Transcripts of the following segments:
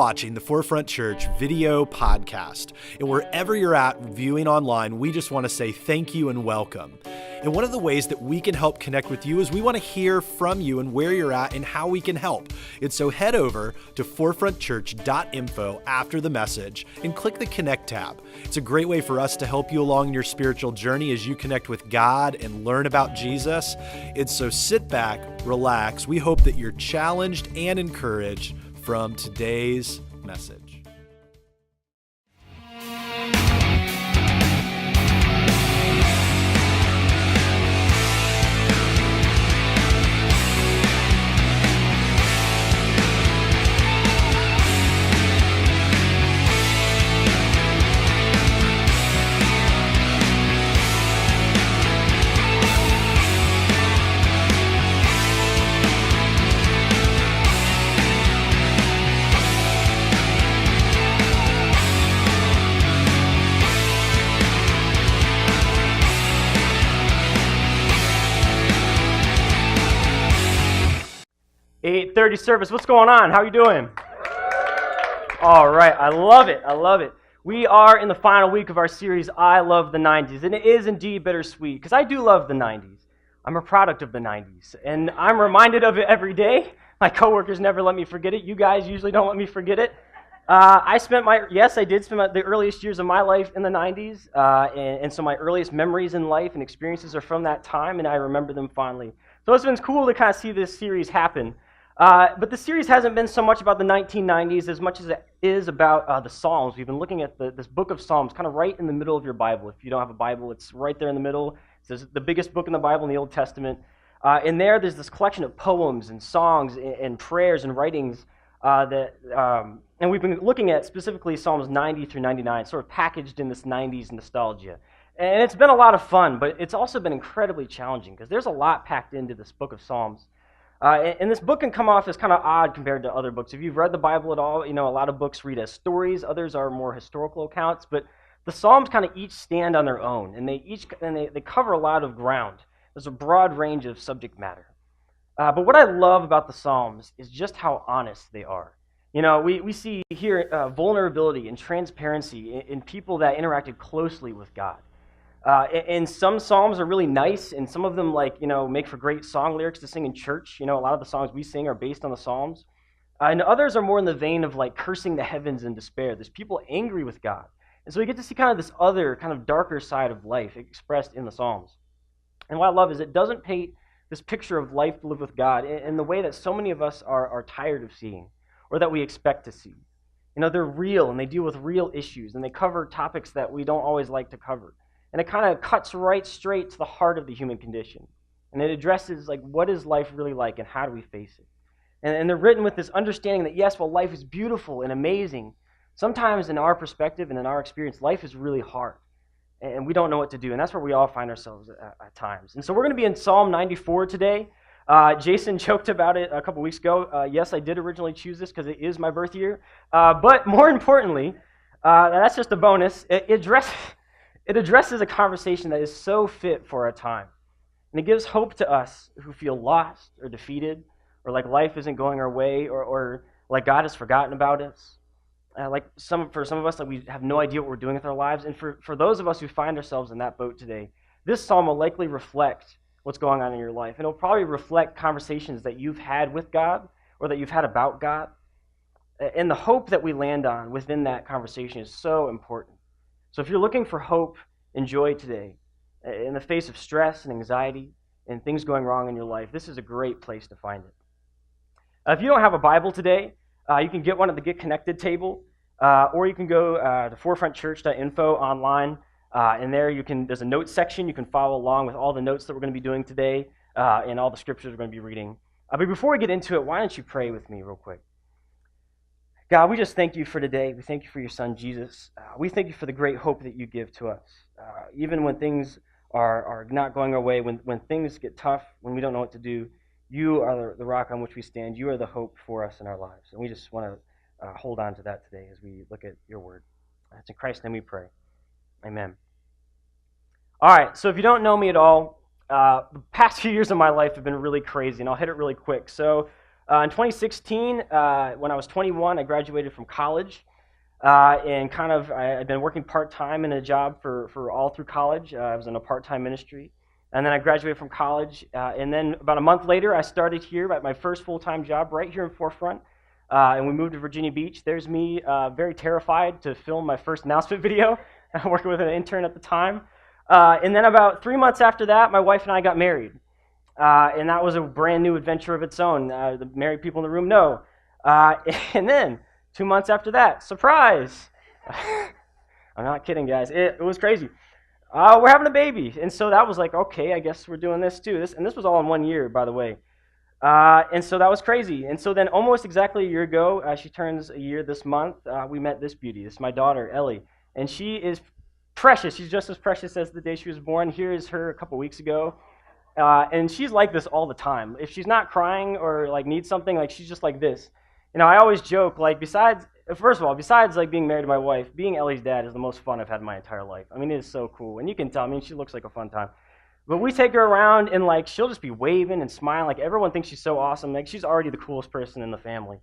watching the Forefront Church video podcast. And wherever you're at viewing online, we just want to say thank you and welcome. And one of the ways that we can help connect with you is we want to hear from you and where you're at and how we can help. And so head over to forefrontchurch.info after the message and click the Connect tab. It's a great way for us to help you along your spiritual journey as you connect with God and learn about Jesus. And so sit back, relax. We hope that you're challenged and encouraged from today's message. 8:30 service. What's going on? How are you doing? All right. I love it. I love it. We are in the final week of our series, I Love the 90s. And it is indeed bittersweet because I do love the 90s. I'm a product of the 90s. And I'm reminded of it every day. My coworkers never let me forget it. You guys usually don't let me forget it. I did spend the earliest years of my life in the 90s. And so my earliest memories in life and experiences are from that time, and I remember them fondly. So it's been cool to kind of see this series happen. But the series hasn't been so much about the 1990s as much as it is about the Psalms. We've been looking at this book of Psalms, kind of right in the middle of your Bible. If you don't have a Bible, it's right there in the middle. It's the biggest book in the Bible in the Old Testament. In there's this collection of poems and songs and prayers and writings and we've been looking at specifically Psalms 90 through 99, sort of packaged in this 90s nostalgia. And it's been a lot of fun, but it's also been incredibly challenging because there's a lot packed into this book of Psalms. And this book can come off as kind of odd compared to other books. If you've read the Bible at all, you know a lot of books read as stories, others are more historical accounts, but the Psalms kind of each stand on their own, and they cover a lot of ground. There's a broad range of subject matter. But what I love about the Psalms is just how honest they are. You know, we see here vulnerability and transparency in people that interacted closely with God. And some psalms are really nice, and some of them, make for great song lyrics to sing in church. You know, a lot of the songs we sing are based on the Psalms. And others are more in the vein of, cursing the heavens in despair. There's people angry with God. And so we get to see kind of this other, kind of darker side of life expressed in the Psalms. And what I love is it doesn't paint this picture of life lived with God in the way that so many of us are tired of seeing, or that we expect to see. You know, they're real, and they deal with real issues, and they cover topics that we don't always like to cover. And it kind of cuts right straight to the heart of the human condition. And it addresses, what is life really like and how do we face it? And they're written with this understanding that, yes, while life is beautiful and amazing, sometimes in our perspective and in our experience, life is really hard. And we don't know what to do. And that's where we all find ourselves at times. And so we're going to be in Psalm 94 today. Jason joked about it a couple weeks ago. Yes, I did originally choose this because it is my birth year. But more importantly, that's just a bonus, it addresses a conversation that is so fit for our time. And it gives hope to us who feel lost or defeated, or like life isn't going our way, or like God has forgotten about us. For some of us, we have no idea what we're doing with our lives. And for those of us who find ourselves in that boat today, this psalm will likely reflect what's going on in your life. And it'll probably reflect conversations that you've had with God or that you've had about God. And the hope that we land on within that conversation is so important. So if you're looking for hope and joy today, in the face of stress and anxiety and things going wrong in your life, this is a great place to find it. If you don't have a Bible today, you can get one at the Get Connected table, or you can go to forefrontchurch.info online, and there's a notes section. You can follow along with all the notes that we're going to be doing today and all the scriptures we're going to be reading. But before we get into it, why don't you pray with me real quick? God, we just thank you for today. We thank you for your son, Jesus. We thank you for the great hope that you give to us. Even when things are not going our way, when things get tough, when we don't know what to do, you are the rock on which we stand. You are the hope for us in our lives. And we just want to hold on to that today as we look at your word. It's in Christ's name we pray. Amen. All right, so if you don't know me at all, the past few years of my life have been really crazy, and I'll hit it really quick. So In 2016, when I was 21, I graduated from college, and I'd been working part-time in a job for all through college. I was in a part-time ministry, and then I graduated from college, and then about a month later, I started here at my first full-time job right here in Forefront, and we moved to Virginia Beach. There's me, very terrified to film my first announcement video, working with an intern at the time. And then about 3 months after that, my wife and I got married. And that was a brand new adventure of its own. The married people in the room know. And then 2 months after that, surprise! I'm not kidding, guys. It was crazy. We're having a baby. And so that was like, okay, I guess we're doing this too. And this was all in 1 year, by the way. And so that was crazy. And so then almost exactly a year ago, she turns a year this month, we met this beauty. This is my daughter, Ellie. And she is precious. She's just as precious as the day she was born. Here is her a couple weeks ago. And she's like this all the time. If she's not crying or like needs something, like she's just like this. I always joke, like besides like being married to my wife, being Ellie's dad is the most fun I've had in my entire life. I mean, it is so cool. And you can tell, she looks like a fun time. But we take her around and like she'll just be waving and smiling. Like everyone thinks she's so awesome. Like she's already the coolest person in the family.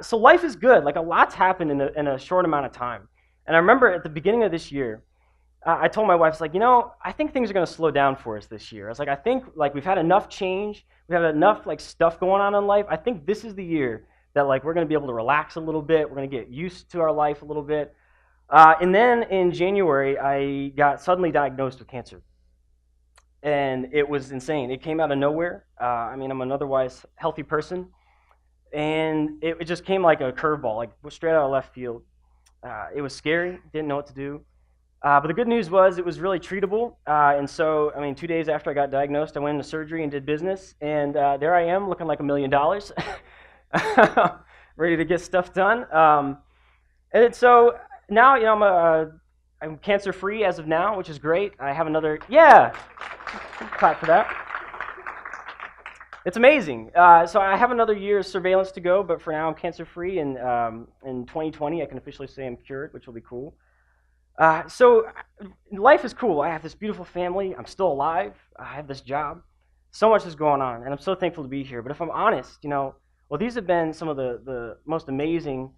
So life is good. Like a lot's happened in a short amount of time. And I remember at the beginning of this year, I told my wife, it's like, I think things are going to slow down for us this year. I was like, I think like we've had enough change. We've had enough like stuff going on in life. I think this is the year that like we're going to be able to relax a little bit. We're going to get used to our life a little bit. And then in January, I got suddenly diagnosed with cancer. And it was insane. It came out of nowhere. I'm an otherwise healthy person. And it just came like a curveball, like straight out of left field. It was scary. Didn't know what to do. But the good news was it was really treatable. And so, 2 days after I got diagnosed, I went into surgery and did business. And there I am looking like $1 million, ready to get stuff done. And so now, I'm cancer-free as of now, which is great. I have another, clap for that. It's amazing. So I have another year of surveillance to go, but for now I'm cancer-free. And in 2020, I can officially say I'm cured, which will be cool. So life is cool. I have this beautiful family. I'm still alive. I have this job. So much is going on, and I'm so thankful to be here. But if I'm honest, these have been some of the most amazing,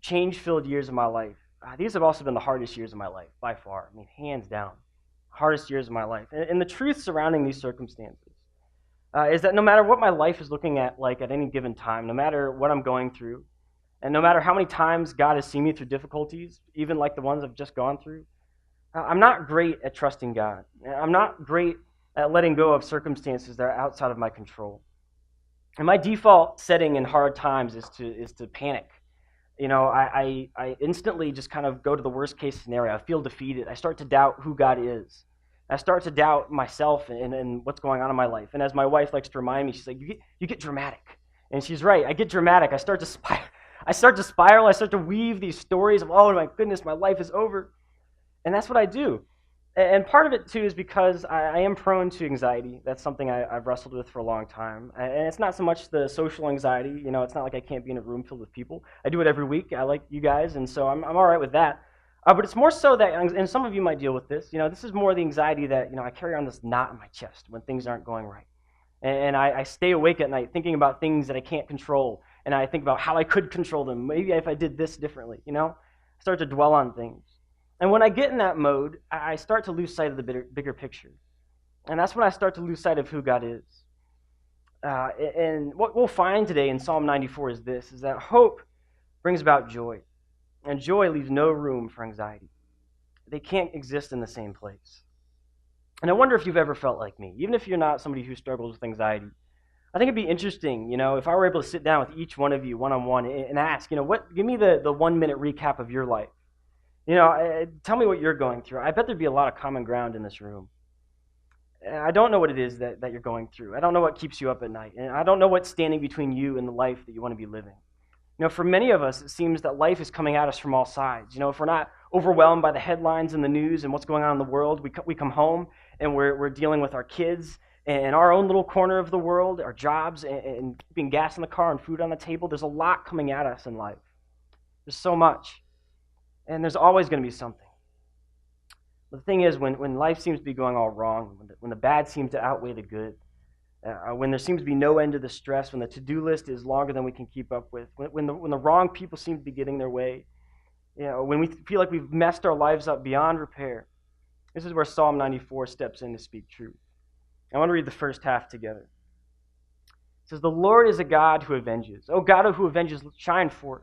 change-filled years of my life. These have also been the hardest years of my life, by far. Hands down. Hardest years of my life. And the truth surrounding these circumstances is that no matter what my life is looking at like at any given time, no matter what I'm going through, and no matter how many times God has seen me through difficulties, even like the ones I've just gone through, I'm not great at trusting God. I'm not great at letting go of circumstances that are outside of my control. And my default setting in hard times is to panic. I instantly just kind of go to the worst case scenario. I feel defeated. I start to doubt who God is. I start to doubt myself and what's going on in my life. And as my wife likes to remind me, she's like, you get dramatic. And she's right. I get dramatic. I start to spiral. I start to weave these stories of, oh my goodness, my life is over. And that's what I do. And part of it, too, is because I am prone to anxiety. That's something I've wrestled with for a long time. And it's not so much the social anxiety. It's not like I can't be in a room filled with people. I do it every week. I like you guys, and so I'm all right with that. But it's more so that, and some of you might deal with this, this is more the anxiety that, I carry on this knot in my chest when things aren't going right. And I stay awake at night thinking about things that I can't control. And I think about how I could control them. Maybe if I did this differently, I start to dwell on things. And when I get in that mode, I start to lose sight of the bigger picture. And that's when I start to lose sight of who God is. And what we'll find today in Psalm 94 is that hope brings about joy. And joy leaves no room for anxiety. They can't exist in the same place. And I wonder if you've ever felt like me, even if you're not somebody who struggles with anxiety. I think it'd be interesting, if I were able to sit down with each one of you one-on-one and ask, give me the 1 minute recap of your life. Tell me what you're going through. I bet there'd be a lot of common ground in this room. I don't know what it is that you're going through. I don't know what keeps you up at night. And I don't know what's standing between you and the life that you want to be living. For many of us, it seems that life is coming at us from all sides. If we're not overwhelmed by the headlines in the news and what's going on in the world, we come home and we're dealing with our kids and our own little corner of the world, our jobs, and keeping gas in the car and food on the table. There's a lot coming at us in life. There's so much. And there's always going to be something. But the thing is, when life seems to be going all wrong, when the bad seems to outweigh the good, when there seems to be no end to the stress, when the to-do list is longer than we can keep up with, when the wrong people seem to be getting their way, when we feel like we've messed our lives up beyond repair. This is where Psalm 94 steps in to speak truth. I want to read the first half together. It says, "The Lord is a God who avenges. O God who avenges, shine forth.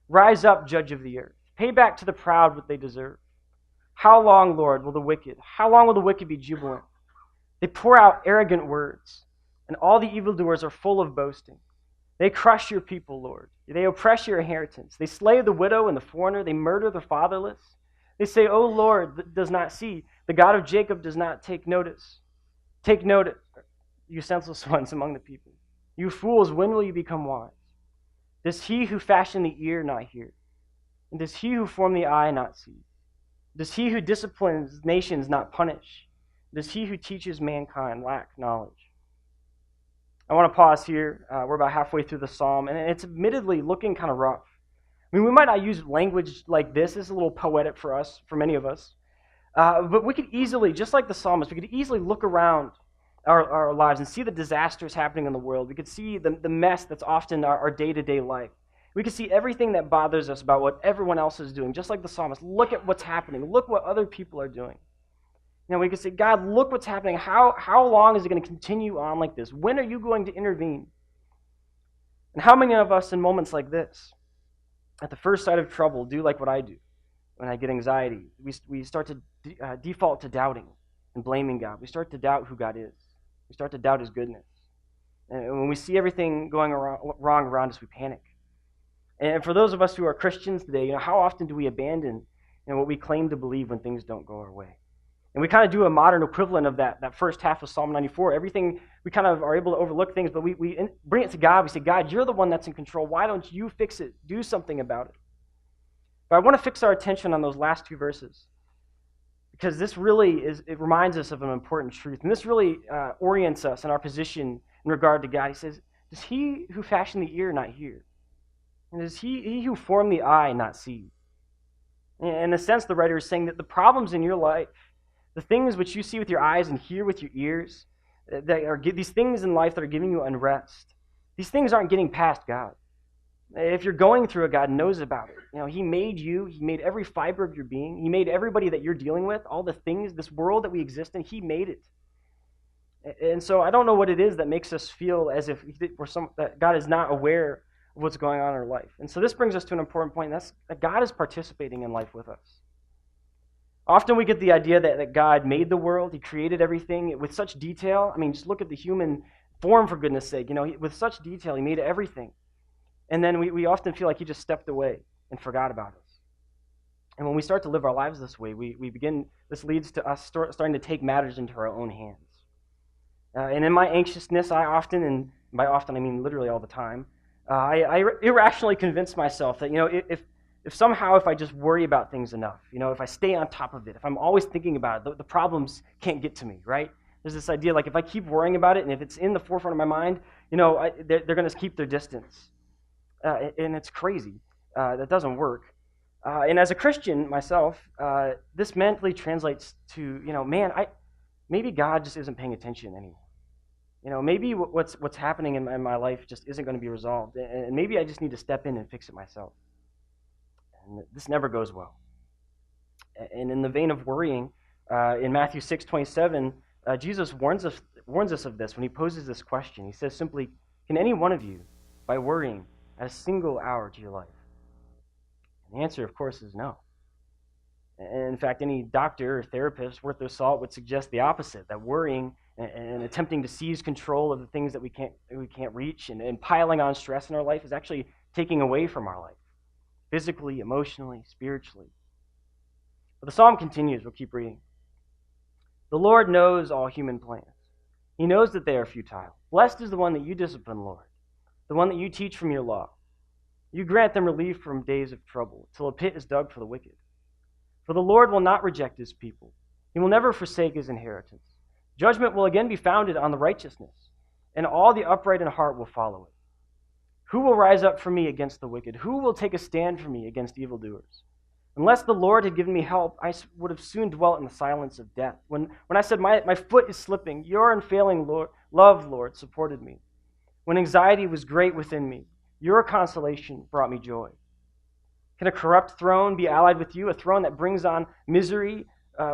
Rise up, judge of the earth. Pay back to the proud what they deserve. How long, Lord, how long will the wicked be jubilant? They pour out arrogant words, and all the evildoers are full of boasting. They crush your people, Lord. They oppress your inheritance. They slay the widow and the foreigner. They murder the fatherless. They say, O Lord does not see. The God of Jacob does not take notice. Take notice, you senseless ones among the people. You fools, when will you become wise? Does he who fashioned the ear not hear? And does he who formed the eye not see? Does he who disciplines nations not punish? Does he who teaches mankind lack knowledge?" I want to pause here. We're about halfway through the psalm, and it's admittedly looking kind of rough. I mean, we might not use language like this. It's a little poetic for us, for many of us. But we could easily, just like the psalmist, we could easily look around our lives and see the disasters happening in the world. We could see the mess that's often our day-to-day life. We could see everything that bothers us about what everyone else is doing, just like the psalmist. Look at what's happening. Look what other people are doing. We could say, God, look what's happening. How long is it going to continue on like this? When are you going to intervene? And how many of us in moments like this, at the first sight of trouble, do like what I do when I get anxiety? We start to default to doubting and blaming God. We start to doubt who God is. We start to doubt his goodness. And when we see everything going wrong around us, we panic. And for those of us who are Christians today, how often do we abandon what we claim to believe when things don't go our way? And we kind of do a modern equivalent of that first half of Psalm 94. Everything, we kind of are able to overlook things, but we bring it to God. We say, God, you're the one that's in control. Why don't you fix it? Do something about it. But I want to fix our attention on those last two verses, because this really it reminds us of an important truth. And this really orients us in our position in regard to God. He says, does he who fashioned the ear not hear? And does he who formed the eye not see? In a sense, the writer is saying that the problems in your life, the things which you see with your eyes and hear with your ears, these things in life that are giving you unrest, these things aren't getting past God. If you're going through it, God knows about it. He made you. He made every fiber of your being. He made everybody that you're dealing with, all the things, this world that we exist in. He made it. And so I don't know what it is that makes us feel as if that God is not aware of what's going on in our life. And so this brings us to an important point, and that's that God is participating in life with us. Often we get the idea that God made the world. He created everything with such detail. I mean, just look at the human form, for goodness sake. With such detail, he made everything. And then we often feel like he just stepped away and forgot about us. And when we start to live our lives this way, this leads to us starting to take matters into our own hands. And in my anxiousness, I often, and by often I mean literally all the time, I irrationally convince myself that, if somehow if I just worry about things enough, if I stay on top of it, if I'm always thinking about it, the problems can't get to me, right? There's this idea, like if I keep worrying about it and if it's in the forefront of my mind, they're going to keep their distance. And it's crazy. That doesn't work. And as a Christian myself, this mentally translates to, maybe God just isn't paying attention anymore. Maybe what's happening in my life just isn't going to be resolved. And maybe I just need to step in and fix it myself. And this never goes well. And in the vein of worrying, in Matthew 6:27, Jesus warns us of this when he poses this question. He says simply, can any one of you, by worrying, add a single hour to your life? And the answer, of course, is no. And in fact, any doctor or therapist worth their salt would suggest the opposite, that worrying and attempting to seize control of the things that we can't reach and piling on stress in our life is actually taking away from our life, physically, emotionally, spiritually. But the psalm continues. We'll keep reading. The Lord knows all human plans. He knows that they are futile. Blessed is the one that you discipline, Lord, the one that you teach from your law. You grant them relief from days of trouble, till a pit is dug for the wicked. For the Lord will not reject his people. He will never forsake his inheritance. Judgment will again be founded on the righteousness, and all the upright in heart will follow it. Who will rise up for me against the wicked? Who will take a stand for me against evildoers? Unless the Lord had given me help, I would have soon dwelt in the silence of death. When I said, my foot is slipping, your unfailing love, Lord, supported me. When anxiety was great within me, your consolation brought me joy. Can a corrupt throne be allied with you, a throne that brings on misery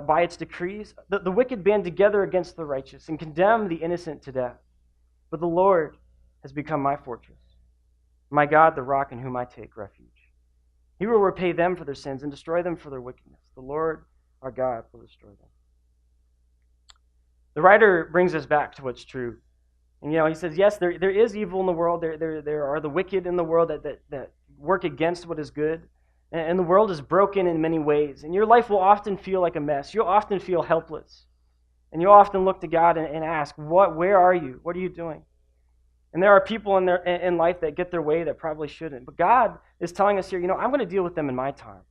by its decrees? The wicked band together against the righteous and condemn the innocent to death. But the Lord has become my fortress, my God, the rock in whom I take refuge. He will repay them for their sins and destroy them for their wickedness. The Lord, our God, will destroy them. The writer brings us back to what's true. And, he says, yes, there is evil in the world. There are the wicked in the world that work against what is good. And the world is broken in many ways. And your life will often feel like a mess. You'll often feel helpless. And you'll often look to God and ask, where are you? What are you doing? And there are people in life that get their way that probably shouldn't. But God is telling us here, I'm going to deal with them in my time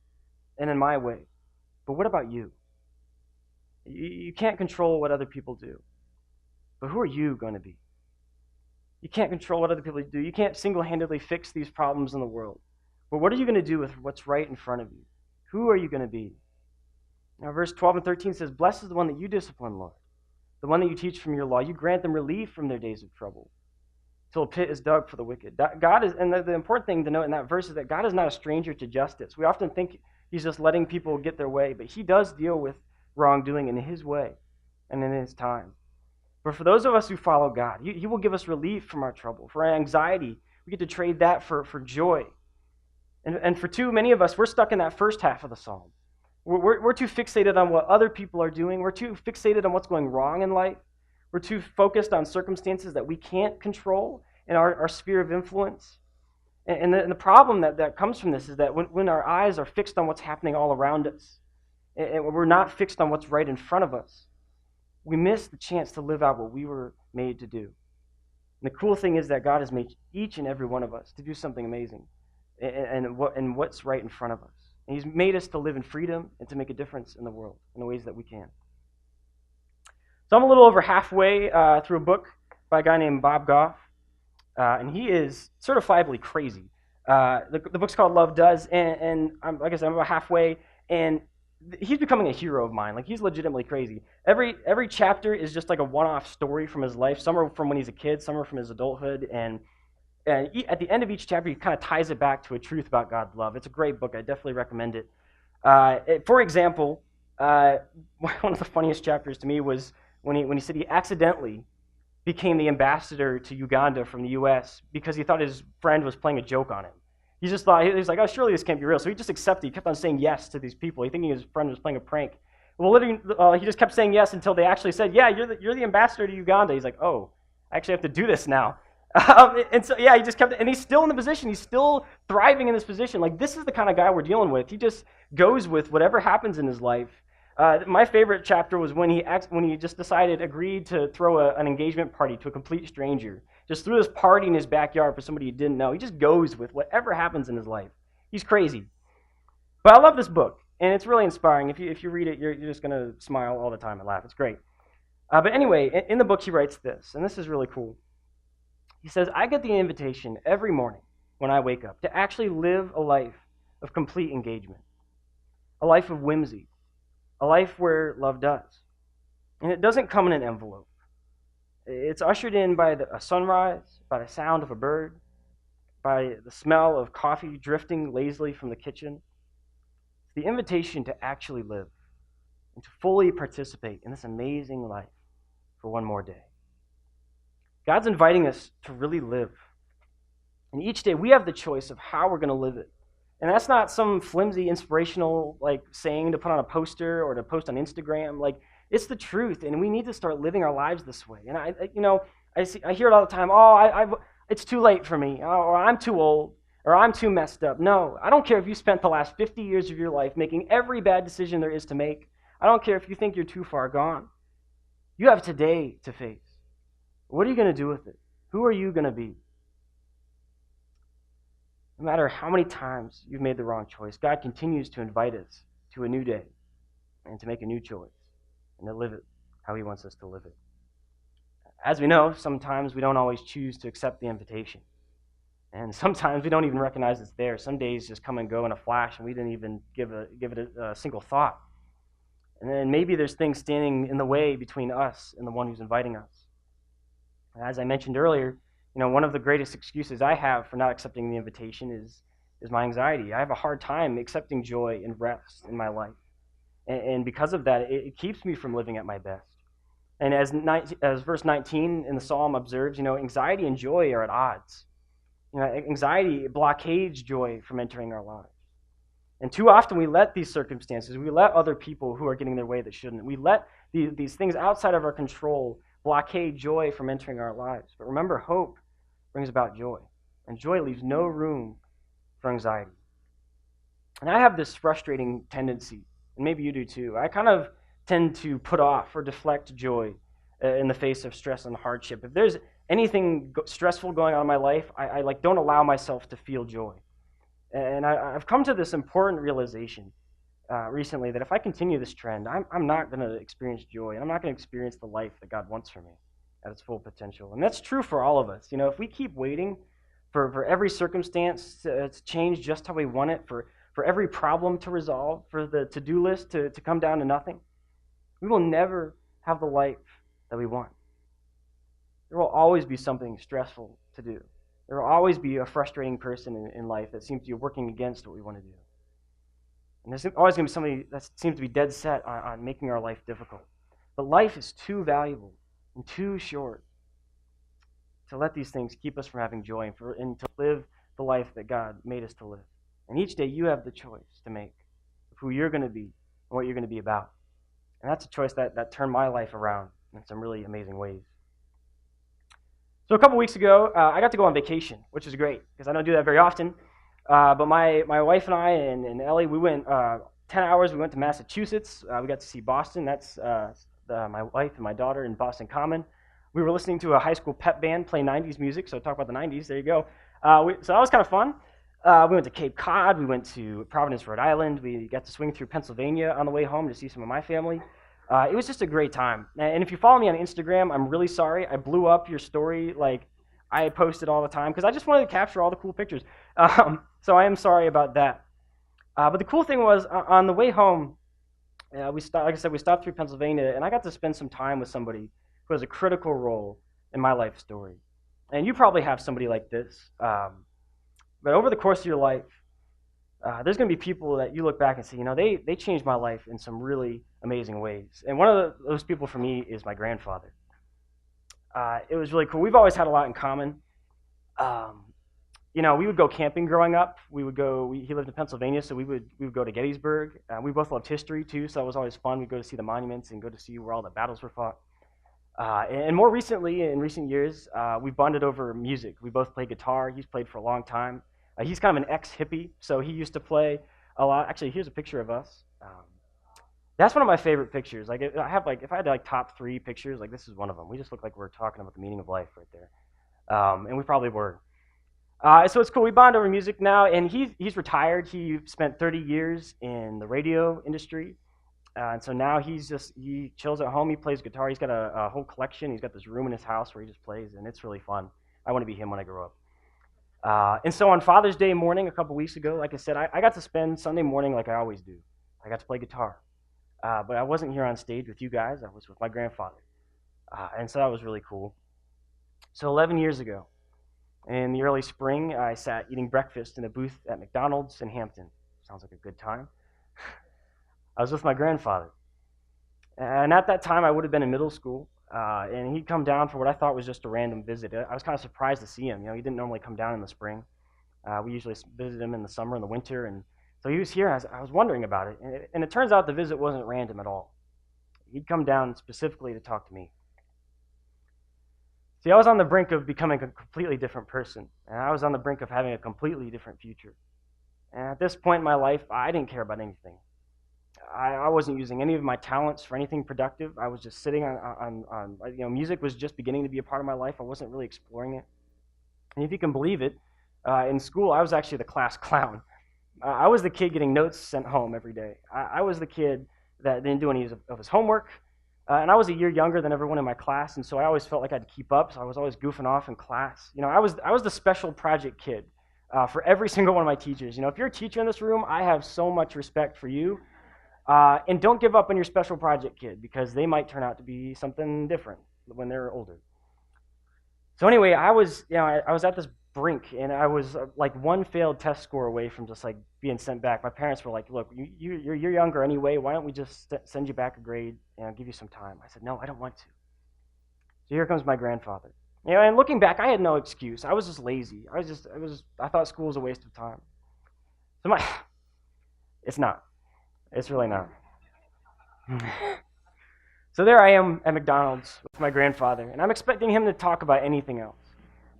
and in my way. But what about you? You can't control what other people do. But who are you going to be? You can't control what other people do. You can't single-handedly fix these problems in the world. But what are you going to do with what's right in front of you? Who are you going to be? Now, verse 12 and 13 says, blessed is the one that you discipline, Lord, the one that you teach from your law. You grant them relief from their days of trouble, till a pit is dug for the wicked. God is, and the important thing to note in that verse is that God is not a stranger to justice. We often think he's just letting people get their way, but he does deal with wrongdoing in his way and in his time. But for those of us who follow God, he will give us relief from our trouble. For our anxiety, we get to trade that for joy. And for too many of us, we're stuck in that first half of the psalm. We're too fixated on what other people are doing. We're too fixated on what's going wrong in life. We're too focused on circumstances that we can't control in our sphere of influence. And the problem that comes from this is that when our eyes are fixed on what's happening all around us, and we're not fixed on what's right in front of us, we miss the chance to live out what we were made to do. And the cool thing is that God has made each and every one of us to do something amazing and what's right in front of us. And he's made us to live in freedom and to make a difference in the world in the ways that we can. So I'm a little over halfway through a book by a guy named Bob Goff, and he is certifiably crazy. The book's called Love Does, and I'm about halfway, and he's becoming a hero of mine. Like, he's legitimately crazy. Every chapter is just like a one-off story from his life. Some are from when he's a kid, some are from his adulthood, and at the end of each chapter, he kind of ties it back to a truth about God's love. It's a great book. I definitely recommend it. For example, one of the funniest chapters to me was when he said he accidentally became the ambassador to Uganda from the U.S. because he thought his friend was playing a joke on him. He just thought, he was like, oh, surely this can't be real. So he just accepted. He kept on saying yes to these people. He thinking his friend was playing a prank. Well, literally, he just kept saying yes until they actually said, yeah, you're the ambassador to Uganda. He's like, oh, I actually have to do this now. And so, yeah, he just kept, and he's still in the position. He's still thriving in this position. Like, this is the kind of guy we're dealing with. He just goes with whatever happens in his life. My favorite chapter was when he just agreed to throw an engagement party to a complete stranger. Just threw this party in his backyard for somebody he didn't know. He just goes with whatever happens in his life. He's crazy. But I love this book, and it's really inspiring. If you read it, you're just going to smile all the time and laugh. It's great. But anyway, in the book he writes this, and this is really cool. He says, I get the invitation every morning when I wake up to actually live a life of complete engagement, a life of whimsy, a life where love does. And it doesn't come in an envelope. It's ushered in by a sunrise, by the sound of a bird, by the smell of coffee drifting lazily from the kitchen. It's the invitation to actually live and to fully participate in this amazing life for one more day. God's inviting us to really live. And each day we have the choice of how we're going to live it. And that's not some flimsy inspirational saying to put on a poster or to post on Instagram. It's the truth, and we need to start living our lives this way. And I hear it all the time. Oh, it's too late for me, or I'm too old, or I'm too messed up. No, I don't care if you spent the last 50 years of your life making every bad decision there is to make. I don't care if you think you're too far gone. You have today to face. What are you going to do with it? Who are you going to be? No matter how many times you've made the wrong choice, God continues to invite us to a new day and to make a new choice and to live it how he wants us to live it. As we know, sometimes we don't always choose to accept the invitation. And sometimes we don't even recognize it's there. Some days just come and go in a flash, and we didn't even give it a single thought. And then maybe there's things standing in the way between us and the one who's inviting us. And as I mentioned earlier, one of the greatest excuses I have for not accepting the invitation is my anxiety. I have a hard time accepting joy and rest in my life. And because of that, it keeps me from living at my best. And as verse 19 in the Psalm observes, anxiety and joy are at odds. Anxiety blockades joy from entering our lives. And too often we let these circumstances, we let other people who are getting their way that shouldn't, we let these things outside of our control blockade joy from entering our lives. But remember, hope brings about joy. And joy leaves no room for anxiety. And I have this frustrating tendency, and maybe you do too. I kind of tend to put off or deflect joy in the face of stress and hardship. If there's anything stressful going on in my life, I don't allow myself to feel joy. And I've come to this important realization recently that if I continue this trend, I'm not going to experience joy, and I'm not going to experience the life that God wants for me at its full potential. And that's true for all of us. If we keep waiting for every circumstance to change just how we want it, for every problem to resolve, for the to-do list to come down to nothing, we will never have the life that we want. There will always be something stressful to do. There will always be a frustrating person in life that seems to be working against what we want to do. And there's always going to be somebody that seems to be dead set on making our life difficult. But life is too valuable and too short to let these things keep us from having joy and to live the life that God made us to live. And each day you have the choice to make of who you're going to be and what you're going to be about. And that's a choice that turned my life around in some really amazing ways. So a couple weeks ago, I got to go on vacation, which is great because I don't do that very often. But my wife and I and Ellie, we went 10 hours. We went to Massachusetts. We got to see Boston. That's my wife and my daughter in Boston Common. We were listening to a high school pep band play 90's music, so talk about the 90's. There you go. So that was kind of fun. We went to Cape Cod. We went to Providence, Rhode Island. We got to swing through Pennsylvania on the way home to see some of my family. It was just a great time. And if you follow me on Instagram, I'm really sorry. I blew up your story like I posted all the time because I just wanted to capture all the cool pictures. So I am sorry about that. But the cool thing was, on the way home, we stopped through Pennsylvania, and I got to spend some time with somebody who has a critical role in my life story. And you probably have somebody like this. But over the course of your life, there's going to be people that you look back and say, they changed my life in some really amazing ways. And one of those people for me is my grandfather. It was really cool. We've always had a lot in common. We would go camping growing up. He lived in Pennsylvania, so we would go to Gettysburg. We both loved history too, so that was always fun. We'd go to see the monuments and go to see where all the battles were fought. And more recently, in recent years, we bonded over music. We both play guitar. He's played for a long time. He's kind of an ex-hippie, so he used to play a lot. Actually, here's a picture of us. That's one of my favorite pictures. If I had top 3 pictures, this is one of them. We just look like we're talking about the meaning of life right there, and we probably were. So it's cool. We bond over music now, and he's retired. He spent 30 years in the radio industry, and so now he chills at home. He plays guitar. He's got a whole collection. He's got this room in his house where he just plays, and it's really fun. I want to be him when I grow up. And so on Father's Day morning a couple weeks ago, like I said, I got to spend Sunday morning like I always do. I got to play guitar. But I wasn't here on stage with you guys. I was with my grandfather. And so that was really cool. So 11 years ago, in the early spring, I sat eating breakfast in a booth at McDonald's in Hampton. Sounds like a good time. I was with my grandfather. And at that time, I would have been in middle school. And he'd come down for what I thought was just a random visit. I was kind of surprised to see him. He didn't normally come down in the spring. We usually visit him in the summer and the winter. And so he was here. I was wondering about it. And it turns out the visit wasn't random at all. He'd come down specifically to talk to me. See, I was on the brink of becoming a completely different person. And I was on the brink of having a completely different future. And at this point in my life, I didn't care about anything. I wasn't using any of my talents for anything productive. I was just sitting on music was just beginning to be a part of my life. I wasn't really exploring it. And if you can believe it, in school, I was actually the class clown. I was the kid getting notes sent home every day. I was the kid that didn't do any of his homework. And I was a year younger than everyone in my class, and so I always felt like I had to keep up, so I was always goofing off in class. I was the special project kid for every single one of my teachers. If you're a teacher in this room, I have so much respect for you. And don't give up on your special project kid, because they might turn out to be something different when they're older. So anyway, I was at this brink, and I was like one failed test score away from just like being sent back. My parents were like, "Look, you're younger anyway. Why don't we just send you back a grade and give you some time?" I said, "No, I don't want to." So here comes my grandfather. And looking back, I had no excuse. I was just lazy. I thought school was a waste of time. So it's not. It's really not. So there I am at McDonald's with my grandfather, and I'm expecting him to talk about anything else.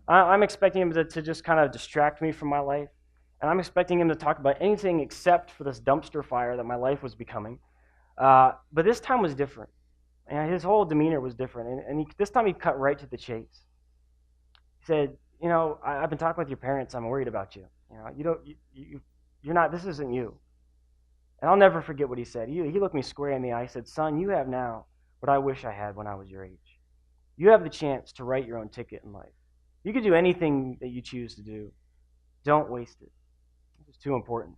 I'm expecting him to just kind of distract me from my life, and I'm expecting him to talk about anything except for this dumpster fire that my life was becoming. But this time was different, and his whole demeanor was different, and this time he cut right to the chase. He said, I've been talking with your parents. I'm worried about you. You're not. This isn't you. And I'll never forget what he said. He looked me square in the eye. He said, "Son, you have now what I wish I had when I was your age. You have the chance to write your own ticket in life. You can do anything that you choose to do. Don't waste it. It's too important."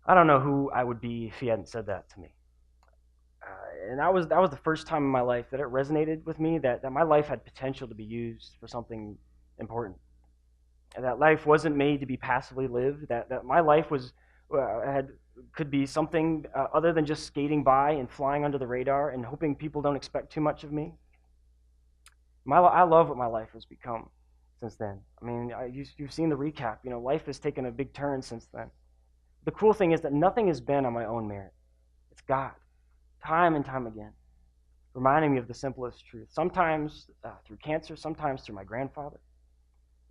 I don't know who I would be if he hadn't said that to me. And that was the first time in my life that it resonated with me that my life had potential to be used for something important. And that life wasn't made to be passively lived, that my life could be something other than just skating by and flying under the radar and hoping people don't expect too much of me. I love what my life has become since then. I mean, you've seen the recap. Life has taken a big turn since then. The cool thing is that nothing has been on my own merit. It's God, time and time again, reminding me of the simplest truth. Sometimes through cancer, sometimes through my grandfather,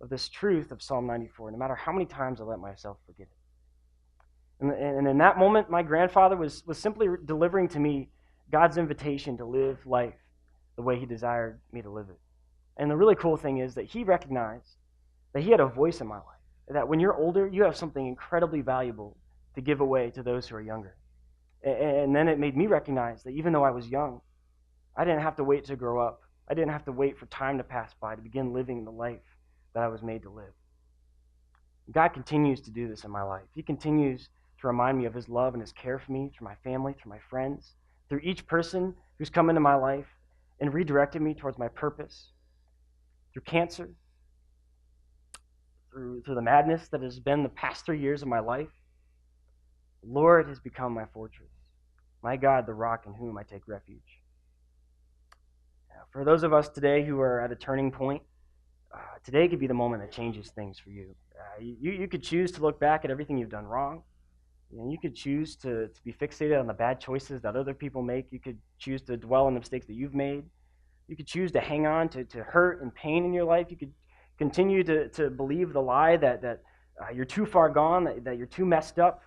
of this truth of Psalm 94, no matter how many times I let myself forget it. And in that moment, my grandfather was simply delivering to me God's invitation to live life the way he desired me to live it. And the really cool thing is that he recognized that he had a voice in my life, that when you're older, you have something incredibly valuable to give away to those who are younger. And then it made me recognize that even though I was young, I didn't have to wait to grow up. I didn't have to wait for time to pass by to begin living the life that I was made to live. God continues to do this in my life. He continues to remind me of his love and his care for me, through my family, through my friends, through each person who's come into my life and redirected me towards my purpose, through cancer, through the madness that has been the past 3 years of my life. The Lord has become my fortress, my God, the rock in whom I take refuge. For those of us today who are at a turning point, today could be the moment that changes things for you. You could choose to look back at everything you've done wrong. You could choose to be fixated on the bad choices that other people make. You could choose to dwell on the mistakes that you've made. You could choose to hang on to hurt and pain in your life. You could continue to believe the lie that you're too far gone, that you're too messed up.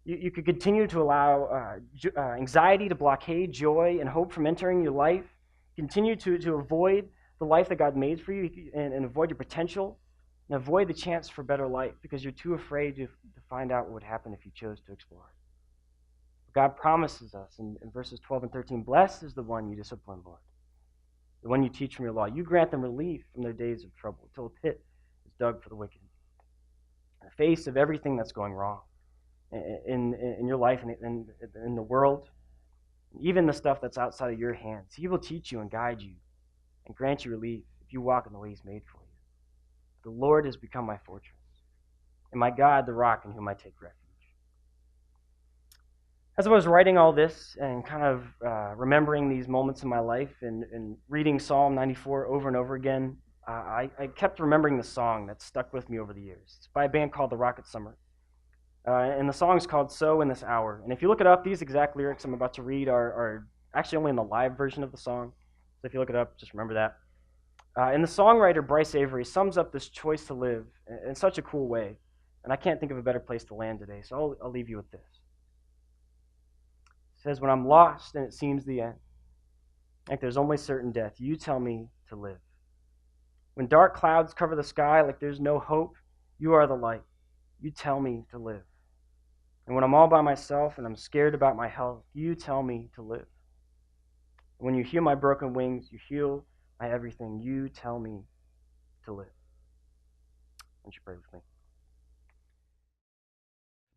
You could continue to allow anxiety to blockade joy and hope from entering your life. Continue to avoid the life that God made for you and avoid your potential and avoid the chance for better life because you're too afraid to find out what would happen if you chose to explore. God promises us in verses 12 and 13, "Blessed is the one you discipline, Lord, the one you teach from your law. You grant them relief from their days of trouble until a pit is dug for the wicked." In the face of everything that's going wrong in your life and in the world, even the stuff that's outside of your hands, he will teach you and guide you and grant you relief if you walk in the way he's made for you. The Lord has become my fortress, and my God, the rock in whom I take refuge. As I was writing all this and kind of remembering these moments in my life and reading Psalm 94 over and over again, I kept remembering the song that stuck with me over the years. It's by a band called the Rocket Summer. And the song's called "So in This Hour." And if you look it up, these exact lyrics I'm about to read are actually only in the live version of the song. So if you look it up, just remember that. And the songwriter, Bryce Avery, sums up this choice to live in such a cool way. And I can't think of a better place to land today, so I'll leave you with this. It says, "When I'm lost and it seems the end, like there's only certain death, you tell me to live. When dark clouds cover the sky like there's no hope, you are the light. You tell me to live. And when I'm all by myself and I'm scared about my health, you tell me to live. And when you heal my broken wings, you heal my everything. You tell me to live. Won't you pray with me?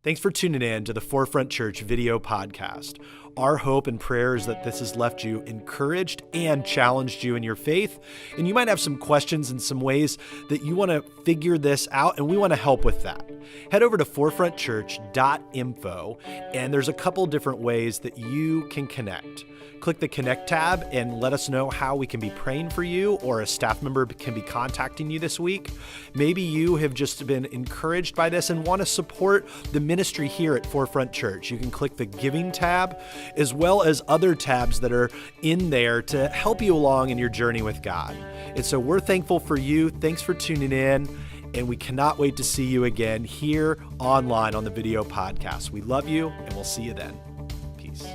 Thanks for tuning in to the Forefront Church video podcast. Our hope and prayer is that this has left you encouraged and challenged you in your faith. And you might have some questions and some ways that you want to figure this out, and we want to help with that. Head over to forefrontchurch.info, and there's a couple different ways that you can connect. Click the Connect tab and let us know how we can be praying for you, or a staff member can be contacting you this week. Maybe you have just been encouraged by this and want to support the ministry here at Forefront Church. You can click the Giving tab, as well as other tabs that are in there to help you along in your journey with God. And so we're thankful for you. Thanks for tuning in, and we cannot wait to see you again here online on the video podcast. We love you, and we'll see you then. Peace.